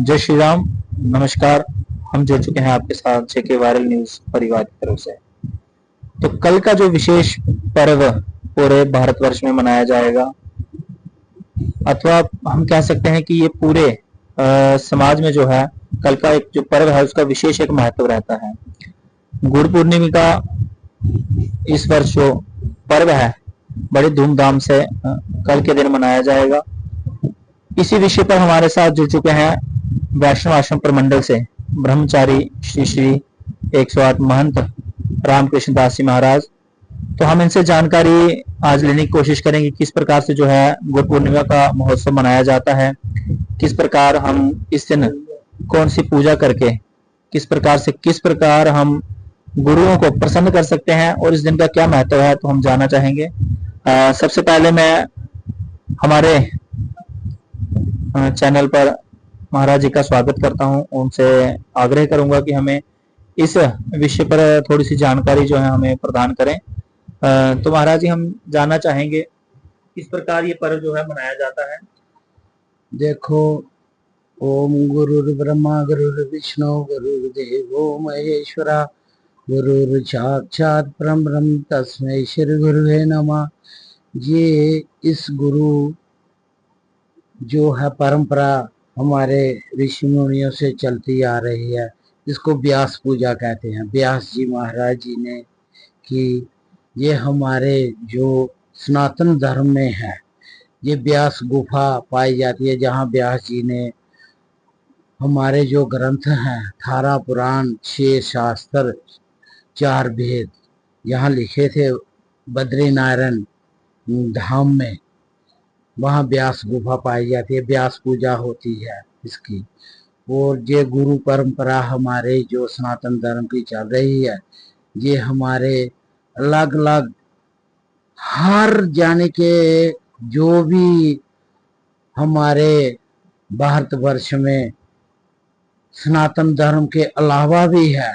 जय श्री राम। नमस्कार। हम जुड़ चुके हैं आपके साथ जेके वायरल न्यूज परिवार की तरफ से। तो कल का जो विशेष पर्व पूरे भारतवर्ष में मनाया जाएगा, अथवा हम कह सकते हैं कि ये पूरे समाज में जो है कल का एक जो पर्व है उसका विशेष एक महत्व रहता है। गुरु पूर्णिमा का इस वर्ष जो पर्व है बड़े धूमधाम से कल के दिन मनाया जाएगा। इसी विषय पर हमारे साथ जुड़ चुके हैं वैष्णव आश्रम प्रमंडल से ब्रह्मचारी श्री श्री 108 महंत रामकृष्ण दास जी महाराज। तो हम इनसे जानकारी आज लेने की कोशिश करेंगे किस प्रकार से जो है गुरु पूर्णिमा का महोत्सव मनाया जाता है, किस प्रकार हम इस दिन कौन सी पूजा करके किस प्रकार हम गुरुओं को प्रसन्न कर सकते हैं और इस दिन का क्या महत्व है, तो हम जानना चाहेंगे। सबसे पहले मैं हमारे चैनल पर महाराज जी का स्वागत करता हूं। उनसे आग्रह करूंगा कि हमें इस विषय पर थोड़ी सी जानकारी जो है हमें प्रदान करें। तो महाराज जी, हम जानना चाहेंगे किस प्रकार ये पर्व जो है मनाया जाता है। देखो, ओम गुरुर्ब्रह्मा गुरुर्विष्णु गुरुर्देवो महेश्वरा गुरुर्साक्षात् परम ब्रह्म तस्मै श्री गुरुवे नमः। ये इस गुरु जो है परंपरा हमारे ऋषि मुनियों से चलती आ रही है, इसको व्यास पूजा कहते हैं। व्यास जी महाराज जी ने कि ये हमारे जो सनातन धर्म में है, ये व्यास गुफा पाई जाती है जहाँ व्यास जी ने हमारे जो ग्रंथ हैं 18 पुराण 6 शास्त्र 4 वेद यहाँ लिखे थे बद्रीनारायण धाम में। वहाँ व्यास गुफा पाई जाती है, व्यास पूजा होती है इसकी। और ये गुरु परंपरा हमारे जो सनातन धर्म की चल रही है, ये हमारे अलग अलग हर जाने के जो भी हमारे भारतवर्ष में सनातन धर्म के अलावा भी है,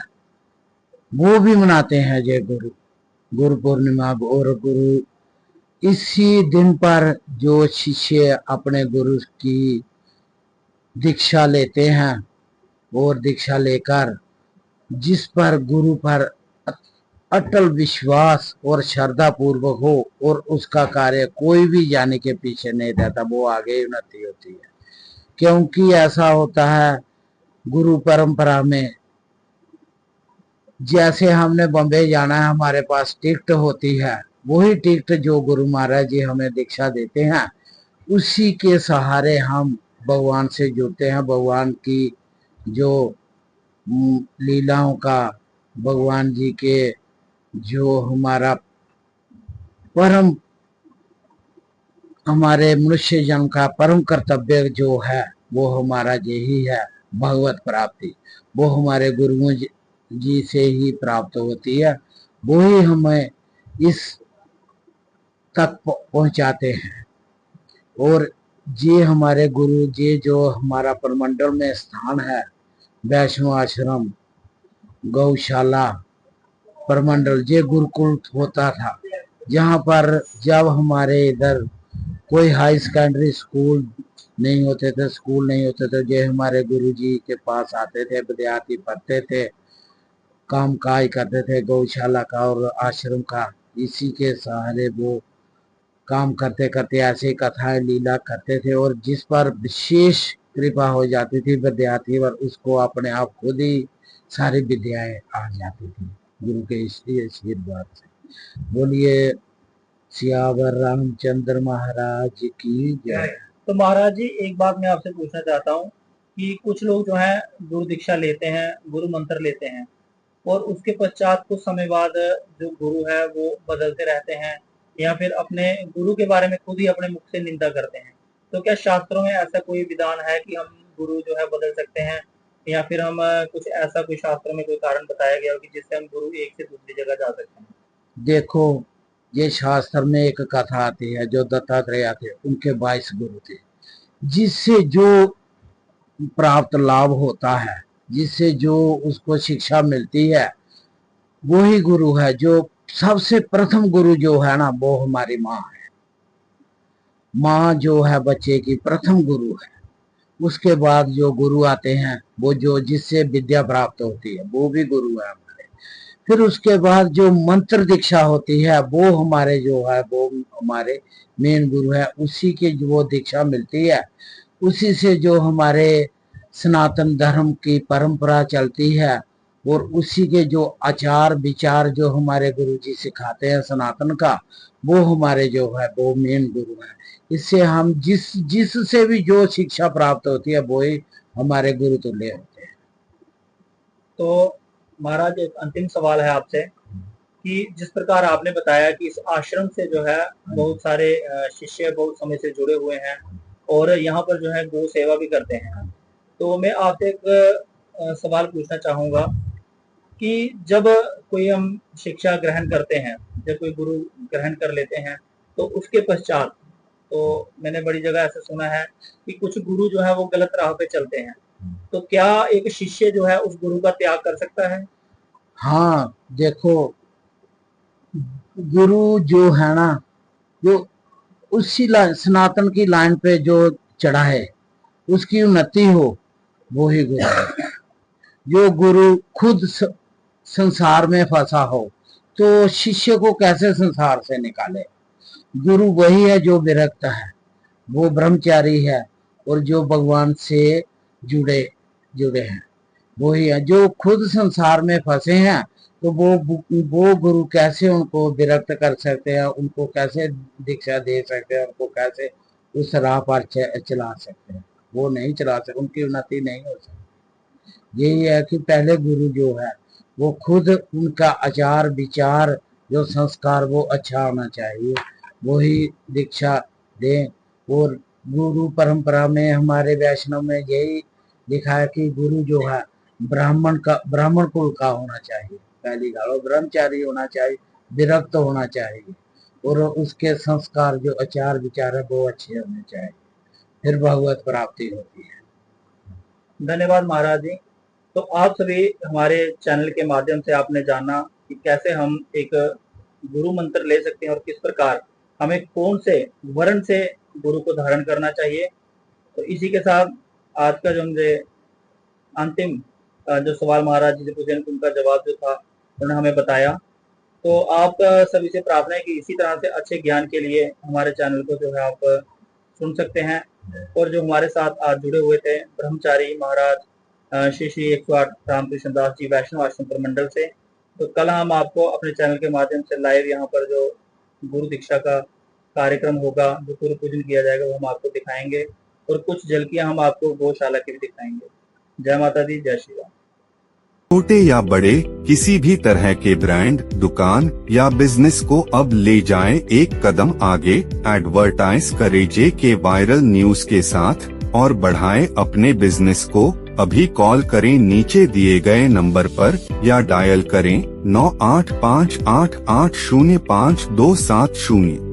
वो भी मनाते हैं जय गुरु पूर्णिमा। और गुरु इसी दिन पर जो शिष्य अपने गुरु की दीक्षा लेते हैं और दीक्षा लेकर जिस पर गुरु पर अटल विश्वास और श्रद्धा पूर्वक हो और उसका कार्य कोई भी जाने के पीछे नहीं रहता, वो आगे उन्नति होती है। क्योंकि ऐसा होता है गुरु परंपरा में, जैसे हमने बॉम्बे जाना है, हमारे पास टिकट होती है, वही टिकट जो गुरु महाराज जी हमें दीक्षा देते हैं, उसी के सहारे हम भगवान से जुड़ते हैं। भगवान की जो लीलाओं का, भगवान जी के जो हमारा परम, हमारे मनुष्य जन्म का परम कर्तव्य जो है वो हमारा यही है, भगवत प्राप्ति। वो हमारे गुरुओं जी से ही प्राप्त होती है, वो ही हमें इस तक पहुंचाते हैं। और ये हमारे गुरु जी जो हमारा प्रमंडल में स्थान है, वैष्णव आश्रम गौशाला प्रमंडल, ये गुरुकुल होता था, जहाँ पर जब हमारे इधर कोई हाई सेकेंडरी स्कूल नहीं होते थे, ये हमारे गुरुजी के पास आते थे, विद्यार्थी पढ़ते थे, काम काज करते थे गौशाला का और आश्रम का। इसी के सहारे वो काम करते करते ऐसे कथाएं लीला करते थे, और जिस पर विशेष कृपा हो जाती थी विद्यार्थी पर, उसको अपने आप खुद ही सारी विद्याएं आ जाती थी गुरु के आशीर्वाद से। बोलिए सियावर रामचंद्र महाराज की जय। तो महाराज जी, एक बात मैं आपसे पूछना चाहता हूँ कि कुछ लोग जो है गुरु दीक्षा लेते हैं, गुरु मंत्र लेते हैं, और उसके पश्चात कुछ समय बाद जो गुरु है वो बदलते रहते हैं, या फिर अपने गुरु के बारे में खुद ही अपने मुख से निंदा करते हैं। तो क्या शास्त्रों में ऐसा कोई विधान है कि हम गुरु जो है बदल सकते हैं, या फिर हम कुछ ऐसा कोई शास्त्रों में कोई कारण बताया गया हो कि जिससे हम गुरु एक से दूसरी जगह जा सकते हैं? देखो, ये शास्त्र में एक कथा आती है, जो दत्तात्रेय थे उनके 22 गुरु थे, जिससे जो प्राप्त लाभ होता है, जिससे जो उसको शिक्षा मिलती है, वही गुरु है। जो सबसे प्रथम गुरु जो है ना, वो हमारी माँ है। माँ जो है बच्चे की प्रथम गुरु है। उसके बाद जो गुरु आते हैं वो जो जिससे विद्या प्राप्त होती है वो भी गुरु है हमारे। फिर उसके बाद जो मंत्र दीक्षा होती है वो हमारे जो है वो हमारे मेन गुरु है, उसी की जो वो दीक्षा मिलती है, उसी से जो हमारे सनातन धर्म की परंपरा चलती है और उसी के जो आचार विचार जो हमारे गुरु जी सिखाते हैं सनातन का, वो हमारे जो है वो मेन गुरु है। इससे हम जिससे भी जो शिक्षा प्राप्त होती है वो ही हमारे गुरु तुल्य होते हैं। तो महाराज एक अंतिम सवाल है आपसे कि जिस प्रकार आपने बताया कि इस आश्रम से जो है बहुत सारे शिष्य बहुत समय से जुड़े हुए हैं और यहाँ पर जो है गौ सेवा भी करते हैं, तो मैं आपसे एक सवाल पूछना चाहूंगा कि जब कोई हम शिक्षा ग्रहण करते हैं, जब कोई गुरु ग्रहण कर लेते हैं, तो उसके पश्चात तो मैंने बड़ी जगह ऐसा सुना है कि कुछ गुरु जो है वो गलत राह पे चलते हैं, तो क्या एक शिष्य जो है उस गुरु का त्याग कर सकता है? हाँ देखो, गुरु जो है ना, जो उसी सनातन की लाइन पे जो चढ़ा है, उसकी उन्नति हो, वो ही गुरु है। जो गुरु खुद संसार में फंसा हो तो शिष्य को कैसे संसार से निकाले? गुरु वही है जो विरक्त है, वो ब्रह्मचारी है और जो भगवान से जुड़े हैं, वही है। जो खुद संसार में फंसे हैं तो वो गुरु कैसे उनको विरक्त कर सकते हैं, उनको कैसे दीक्षा दे सकते हैं, उनको कैसे उस राह पर चला सकते हैं? वो नहीं चला सकते, उनकी उन्नति नहीं हो सकती। यही है कि पहले गुरु जो है वो खुद उनका आचार विचार जो संस्कार वो अच्छा होना चाहिए, वही दीक्षा दें। और गुरु परंपरा में हमारे वैष्णव में यही लिखा है कि गुरु जो है ब्राह्मण कुल का होना चाहिए, पहली गालो ब्रह्मचारी होना चाहिए, विरक्त होना चाहिए और उसके संस्कार जो आचार विचार है वो अच्छे होने चाहिए, फिर भगवत प्राप्ति होती है। धन्यवाद महाराज जी। तो आप सभी हमारे चैनल के माध्यम से आपने जाना कि कैसे हम एक गुरु मंत्र ले सकते हैं और किस प्रकार हमें कौन से वर्ण से गुरु को धारण करना चाहिए। तो इसी के साथ आज का जो मुझे अंतिम जो सवाल महाराज जी से पूछे उनका जवाब जो था उन्होंने हमें बताया। तो आप सभी से प्रार्थना है कि इसी तरह से अच्छे ज्ञान के लिए हमारे चैनल को जो है आप सुन सकते हैं। और जो हमारे साथ आज जुड़े हुए थे ब्रह्मचारी महाराज श्री श्री 108 रामकृष्ण दास जी वैष्णव आश्रम प्रमंडल से, तो कल हम आपको अपने चैनल के माध्यम से लाइव यहाँ पर जो गुरु दीक्षा का कार्यक्रम होगा, जो गुरु पूजन किया जाएगा, वो हम आपको दिखाएंगे और कुछ झलकियां हम आपको गौशाला की भी दिखाएंगे। जय माता दी, जय श्री राम। छोटे या बड़े किसी भी तरह के ब्रांड, दुकान या बिजनेस को अब ले जाएं एक कदम आगे। एडवर्टाइज करें JK वायरल न्यूज के साथ और बढ़ाएं अपने बिजनेस को। अभी कॉल करें नीचे दिए गए नंबर पर या डायल करें 9858805270।